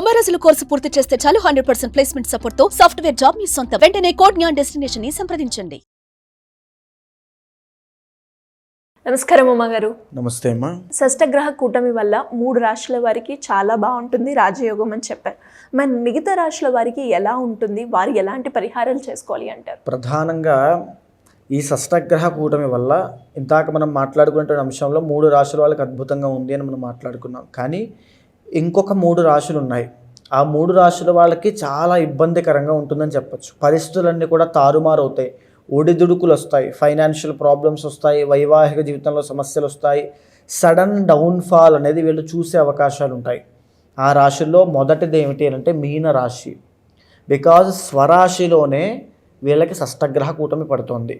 కుంభరాశుల course పూర్తి చేస్తే చాలు 100% ప్లేస్మెంట్ సపోర్ట్ తో సాఫ్ట్వేర్ జాబ్ మీ సొంతం. వెంటనే కోడ్ జ్ఞాన్ డెస్టినేషన్ ని సంప్రదించండి. నమస్కారం అమ్మ గారు. నమస్తే అమ్మా. షష్టగ్రహ కూటమి వల్ల 3 రాశుల వారికి చాలా బాగుంటుంది, రాజయోగం అని చెప్పారు. మరి మిగతా రాశుల వారికి ఎలా ఉంటుంది, వారు ఎలాంటి పరిహారాలు చేసుకోవాలి అంటారు? ప్రధానంగా ఈ షష్టగ్రహ కూటమి వల్ల ఇందాక మనం మాట్లాడుకునే అంశంలో 3 రాశుల వాళ్ళకి అద్భుతంగా ఉంది అని మనం మాట్లాడుకున్నాం. కానీ ఇంకొక 3 రాశులు ఉన్నాయి. ఆ 3 రాశుల వాళ్ళకి చాలా ఇబ్బందికరంగా ఉంటుందని చెప్పచ్చు. పరిస్థితులన్నీ కూడా తారుమారు అవుతాయి, ఒడిదుడుకులు వస్తాయి, ఫైనాన్షియల్ ప్రాబ్లమ్స్ వస్తాయి, వైవాహిక జీవితంలో సమస్యలు వస్తాయి, సడన్ డౌన్ఫాల్ అనేది వీళ్ళు చూసే అవకాశాలు ఉంటాయి. ఆ రాశుల్లో మొదటిది ఏమిటి అంటే మీన రాశి. బికాజ్ స్వరాశిలోనే వీళ్ళకి షష్టగ్రహ కూటమి పడుతుంది.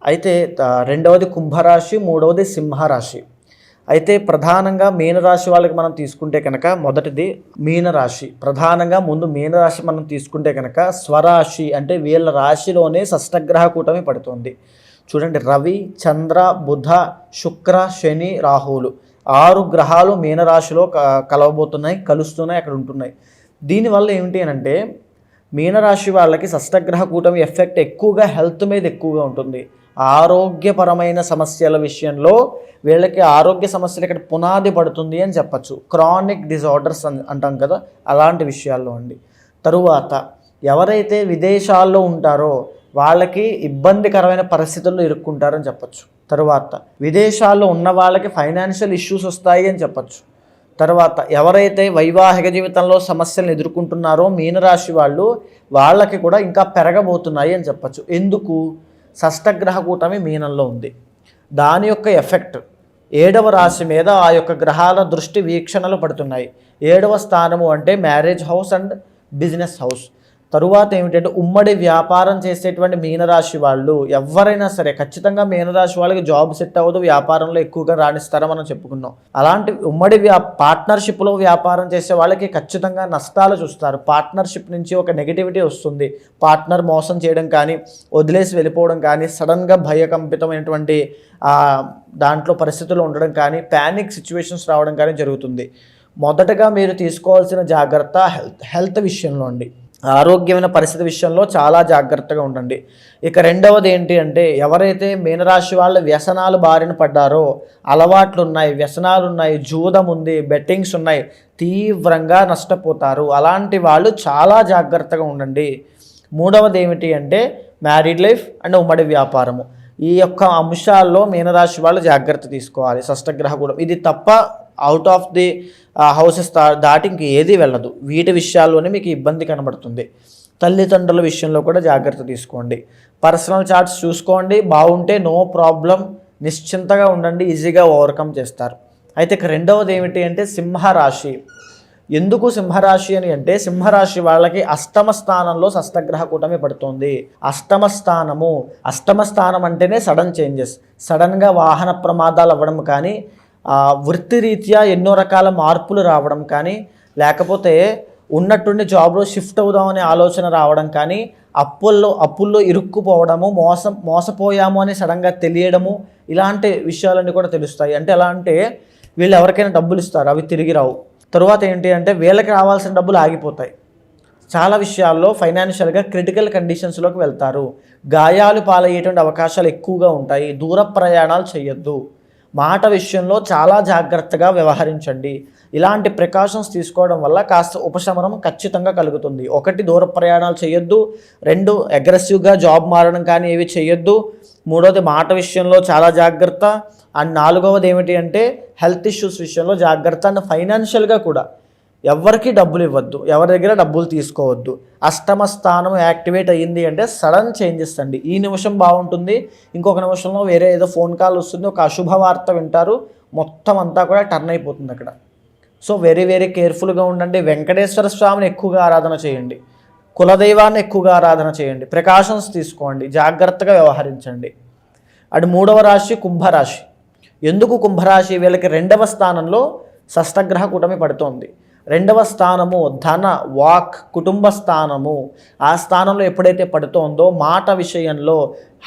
అయితే రెండవది కుంభరాశి, మూడవది సింహరాశి. అయితే ప్రధానంగా మీనరాశి వాళ్ళకి మనం తీసుకుంటే కనుక మొదటిది మీనరాశి. ప్రధానంగా ముందు మీనరాశి మనం తీసుకుంటే కనుక స్వరాశి అంటే వీళ్ళ రాశిలోనే షష్టగ్రహ కూటమి పడుతుంది. చూడండి, రవి, చంద్ర, బుధ, శుక్ర, శని, రాహువులు 6 గ్రహాలు మీనరాశిలో కలుస్తున్నాయి, అక్కడ ఉంటున్నాయి. దీనివల్ల ఏమిటి అంటే మీనరాశి వాళ్ళకి షష్టగ్రహ కూటమి ఎఫెక్ట్ ఎక్కువగా హెల్త్ మీద ఎక్కువగా ఉంటుంది. ఆరోగ్యపరమైన సమస్యల విషయంలో వీళ్ళకి ఆరోగ్య సమస్యలు ఇక్కడ పునాది పడుతుంది అని చెప్పచ్చు. క్రానిక్ డిజార్డర్స్ అంటాం కదా, అలాంటి విషయాల్లో అండి. తరువాత ఎవరైతే విదేశాల్లో ఉంటారో వాళ్ళకి ఇబ్బందికరమైన పరిస్థితుల్లో ఇరుక్కుంటారని చెప్పచ్చు. తరువాత విదేశాల్లో ఉన్న వాళ్ళకి ఫైనాన్షియల్ ఇష్యూస్ వస్తాయి అని చెప్పచ్చు. తర్వాత ఎవరైతే వైవాహిక జీవితంలో సమస్యలను ఎదుర్కొంటున్నారో మీనరాశి వాళ్ళకి కూడా ఇంకా పెరగబోతున్నాయి అని చెప్పచ్చు. ఎందుకు? షష్టగ్రహ కూటమి మీనంలో ఉంది. దాని యొక్క ఎఫెక్ట్ 7వ రాశి మీద ఆ యొక్క గ్రహాల దృష్టి వీక్షణలు పడుతున్నాయి. 7వ స్థానము అంటే marriage house and business house. తరువాత ఏమిటంటే ఉమ్మడి వ్యాపారం చేసేటువంటి మీనరాశి వాళ్ళు ఎవరైనా సరే ఖచ్చితంగా మీనరాశి వాళ్ళకి జాబ్ సెట్ అవ్వదు, వ్యాపారంలో ఎక్కువగా రాణిస్తారని మనం చెప్పుకున్నాం. అలాంటి ఉమ్మడి పార్ట్నర్షిప్లో వ్యాపారం చేసే వాళ్ళకి ఖచ్చితంగా నష్టాలు చూస్తారు. పార్ట్నర్షిప్ నుంచి ఒక నెగిటివిటీ వస్తుంది. పార్ట్నర్ మోసం చేయడం కానీ, వదిలేసి వెళ్ళిపోవడం కానీ, సడన్గా భయకంపితమైనటువంటి దాంట్లో పరిస్థితులు ఉండడం కానీ, ప్యానిక్ సిచ్యువేషన్స్ రావడం కానీ జరుగుతుంది. మొదటగా మీరు తీసుకోవాల్సిన జాగ్రత్త హెల్త్ విషయంలో అండి. ఆరోగ్యమైన పరిస్థితి విషయంలో చాలా జాగ్రత్తగా ఉండండి. ఇక రెండవది ఏంటి అంటే ఎవరైతే మీనరాశి వాళ్ళ వ్యసనాలు బారిన పడ్డారో, అలవాట్లు ఉన్నాయి, వ్యసనాలు ఉన్నాయి, జూదం ఉంది, బెట్టింగ్స్ ఉన్నాయి, తీవ్రంగా నష్టపోతారు. అలాంటి వాళ్ళు చాలా జాగ్రత్తగా ఉండండి. మూడవది ఏమిటి అంటే మ్యారీడ్ లైఫ్ అండ్ ఉమ్మడి వ్యాపారము. ఈ యొక్క అంశాల్లో మీనరాశి వాళ్ళు జాగ్రత్త తీసుకోవాలి. షష్టగ్రహ కూడా ఇది తప్ప అవుట్ ఆఫ్ ది హౌసెస్ దాటి ఇంక ఏది వెళ్ళదు. వీటి విషయాల్లోనే మీకు ఇబ్బంది కనబడుతుంది. తల్లిదండ్రుల విషయంలో కూడా జాగ్రత్త తీసుకోండి. పర్సనల్ చార్ట్స్ చూసుకోండి, బాగుంటే నో ప్రాబ్లం, నిశ్చింతగా ఉండండి, ఈజీగా ఓవర్కమ్ చేస్తారు. అయితే ఇక రెండవది ఏమిటి అంటే సింహరాశి. ఎందుకు సింహరాశి అని అంటే సింహరాశి వాళ్ళకి 8వ స్థానంలో షష్టగ్రహ కూటమి పడుతుంది. 8వ స్థానం అంటేనే సడన్ చేంజెస్, సడన్గా వాహన ప్రమాదాలు అవ్వడం కానీ, వృత్తిరీత్యా ఎన్నో రకాల మార్పులు రావడం కానీ, లేకపోతే ఉన్నట్టుండి జాబ్లో షిఫ్ట్ అవుదామనే ఆలోచన రావడం కానీ, అప్పుల్లో ఇరుక్కుపోవడము, మోసపోయాము అని సడన్గా తెలియడము, ఇలాంటి విషయాలన్నీ కూడా తెలుస్తాయి. అంటే ఎలా అంటే వీళ్ళు ఎవరికైనా డబ్బులు ఇస్తారు, అవి తిరిగి రావు. తరువాత ఏంటి అంటే వీళ్ళకి రావాల్సిన డబ్బులు ఆగిపోతాయి. చాలా విషయాల్లో ఫైనాన్షియల్గా క్రిటికల్ కండిషన్స్లోకి వెళ్తారు. గాయాలు పాలయ్యేటువంటి అవకాశాలు ఎక్కువగా ఉంటాయి. దూర ప్రయాణాలు చేయొద్దు. మాట విషయంలో చాలా జాగ్రత్తగా వ్యవహరించండి. ఇలాంటి ప్రికాషన్స్ తీసుకోవడం వల్ల కాస్త ఉపశమనం ఖచ్చితంగా కలుగుతుంది. 1 దూర ప్రయాణాలు చేయొద్దు. 2 అగ్రెసివ్గా జాబ్ మారడం కానీ ఏవి చేయొద్దు. 3వది మాట విషయంలో చాలా జాగ్రత్త. అండ్ 4వది ఏమిటి అంటే హెల్త్ ఇష్యూస్ విషయంలో జాగ్రత్త. అండ్ ఫైనాన్షియల్గా కూడా ఎవరికి డబ్బులు ఇవ్వద్దు, ఎవరి దగ్గర డబ్బులు తీసుకోవద్దు. 8వ స్థానం యాక్టివేట్ అయ్యింది అంటే సడన్ చేంజెస్ అండి. ఈ నిమిషం బాగుంటుంది, ఇంకొక నిమిషంలో వేరే ఏదో ఫోన్ కాల్ వస్తుంది, ఒక అశుభవార్త వింటారు, మొత్తం అంతా కూడా టర్న్ అయిపోతుంది అక్కడ. సో వెరీ వెరీ కేర్ఫుల్గా ఉండండి. వెంకటేశ్వర స్వామిని ఎక్కువగా ఆరాధన చేయండి, కులదైవాన్ని ఎక్కువగా ఆరాధన చేయండి, ప్రికాషన్స్ తీసుకోండి, జాగ్రత్తగా వ్యవహరించండి. అటు 3వ రాశి కుంభరాశి. ఎందుకు కుంభరాశి? వీళ్ళకి 2వ స్థానంలో షష్టగ్రహ కూటమి పడుతోంది. 2వ స్థానము ధన, వాక్, కుటుంబ స్థానము. ఆ స్థానంలో ఎప్పుడైతే పడుతోందో మాట విషయంలో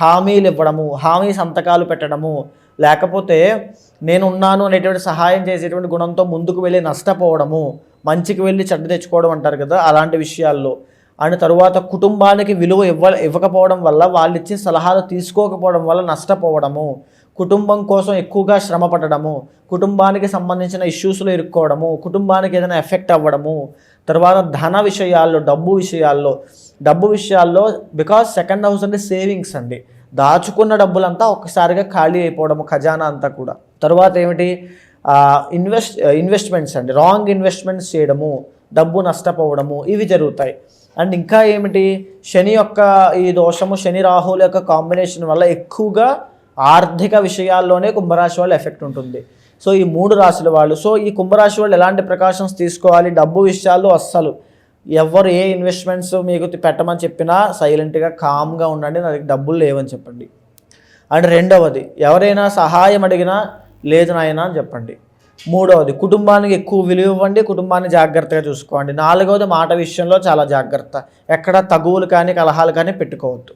హామీలు ఇవ్వడము, హామీ సంతకాలు పెట్టడము, లేకపోతే నేను ఉన్నాను అనేటువంటి సహాయం చేసేటువంటి గుణంతో ముందుకు వెళ్ళి నష్టపోవడము, మంచికి వెళ్ళి చెడ్డ తెచ్చుకోవడం అంటారు కదా, అలాంటి విషయాల్లో. అండ్ తరువాత కుటుంబానికి విలువ ఇవ్వకపోవడం వల్ల, వాళ్ళు ఇచ్చే సలహాలు తీసుకోకపోవడం వల్ల నష్టపోవడము, కుటుంబం కోసం ఎక్కువగా శ్రమ పడడము, కుటుంబానికి సంబంధించిన ఇష్యూస్లో ఇరుక్కోవడము, కుటుంబానికి ఏదైనా ఎఫెక్ట్ అవ్వడము, తర్వాత ధన విషయాల్లో, డబ్బు విషయాల్లో బికాస్ సెకండ్ హౌస్ అంటే సేవింగ్స్ అండి, దాచుకున్న డబ్బులంతా ఒక్కసారిగా ఖాళీ అయిపోవడము, ఖజానా అంతా కూడా. తర్వాత ఏమిటి, ఇన్వెస్ట్మెంట్స్ అండి, రాంగ్ ఇన్వెస్ట్మెంట్స్ చేయడము, డబ్బు నష్టపోవడము, ఇవి జరుగుతాయి. అండ్ ఇంకా ఏమిటి, శని యొక్క ఈ దోషము, శని రాహుల యొక్క కాంబినేషన్ వల్ల ఎక్కువగా ఆర్థిక విషయాల్లోనే కుంభరాశి వాళ్ళు ఎఫెక్ట్ ఉంటుంది. సో ఈ 3 రాశుల వాళ్ళు, సో ఈ కుంభరాశి వాళ్ళు ఎలాంటి ప్రికాషన్స్ తీసుకోవాలి, డబ్బు విషయాల్లో అస్సలు ఎవరు ఏ ఇన్వెస్ట్మెంట్స్ మీకు పెట్టమని చెప్పినా సైలెంట్గా కామ్గా ఉండండి, నాకు డబ్బులు లేవని చెప్పండి. అండ్ రెండవది, ఎవరైనా సహాయం అడిగినా లేదు నాయనా అని చెప్పండి. మూడవది, కుటుంబానికి ఎక్కువ విలువ ఇవ్వండి, కుటుంబాన్ని జాగ్రత్తగా చూసుకోండి. నాలుగవది, మాట విషయంలో చాలా జాగ్రత్త, ఎక్కడ తగువులు కానీ కలహాలు కానీ పెట్టుకోవద్దు.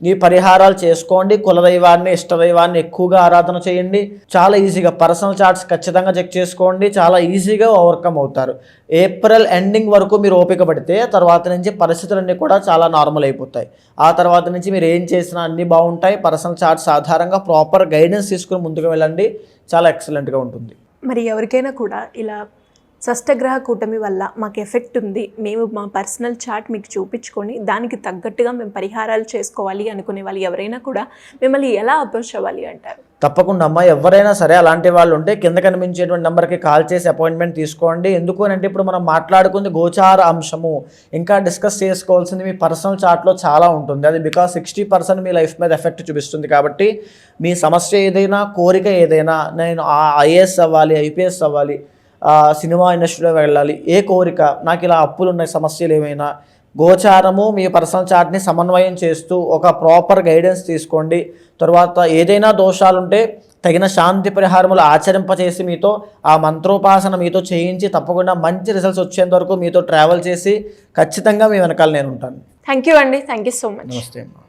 ఈ పరిహారాలు చేసుకోండి. కులదైవాన్ని, ఇష్టదైవాన్ని ఎక్కువగా ఆరాధన చేయండి. చాలా ఈజీగా పర్సనల్ చార్ట్స్ ఖచ్చితంగా చెక్ చేసుకోండి, చాలా ఈజీగా ఓవర్కమ్ అవుతారు. ఏప్రిల్ ఎండింగ్ వరకు మీరు ఓపిక పడితే తర్వాత నుంచి పరిస్థితులన్నీ కూడా చాలా నార్మల్ అయిపోతాయి. ఆ తర్వాత నుంచి మీరు ఏం చేసినా అన్నీ బాగుంటాయి. పర్సనల్ చార్ట్స్ ఆధారంగా ప్రాపర్ గైడెన్స్ తీసుకుని ముందుకు వెళ్ళండి, చాలా ఎక్సలెంట్గా ఉంటుంది. మరి ఎవరికైనా కూడా ఇలా షష్టగ్రహ కూటమి వల్ల మాకు ఎఫెక్ట్ ఉంది, మేము మా పర్సనల్ చార్ట్ మీకు చూపించుకొని దానికి తగ్గట్టుగా మేము పరిహారాలు చేసుకోవాలి అనుకునే వాళ్ళు ఎవరైనా కూడా మిమ్మల్ని ఎలా అప్రోచ్ అవ్వాలి అంటారు? తప్పకుండా అమ్మా, ఎవరైనా సరే అలాంటి వాళ్ళు ఉంటే కింద కనిపించేటువంటి నెంబర్కి కాల్ చేసి అపాయింట్మెంట్ తీసుకోండి. ఎందుకు అంటే ఇప్పుడు మనం మాట్లాడుకుంది గోచార అంశము, ఇంకా డిస్కస్ చేసుకోవాల్సింది మీ పర్సనల్ చార్ట్లో చాలా ఉంటుంది. అది బికాస్ 60% మీ లైఫ్ మీద ఎఫెక్ట్ చూపిస్తుంది. కాబట్టి మీ సమస్య ఏదైనా, కోరిక ఏదైనా, నేను ఐఏఎస్ అవ్వాలి, ఐపీఎస్ అవ్వాలి, సినిమా ఇండస్ట్రీలో వెళ్ళాలి, ఏ కోరిక, నాకు ఇలా అప్పులు ఉన్నాయి, సమస్యలు ఏమైనా, గోచారము మీ పర్సనల్ చార్ట్ని సమన్వయం చేస్తూ ఒక ప్రాపర్ గైడెన్స్ తీసుకోండి. తర్వాత ఏదైనా దోషాలుంటే తగిన శాంతి పరిహారములు ఆచరింపచేసి మీతో ఆ మంత్రోపాసన మీతో చేయించి తప్పకుండా మంచి రిజల్ట్స్ వచ్చేంత వరకు మీతో ట్రావెల్ చేసి ఖచ్చితంగా మీ వెనకాల నేను ఉంటాను. థ్యాంక్ యూ అండి, థ్యాంక్ యూ సో మచ్. నమస్తే అమ్మా.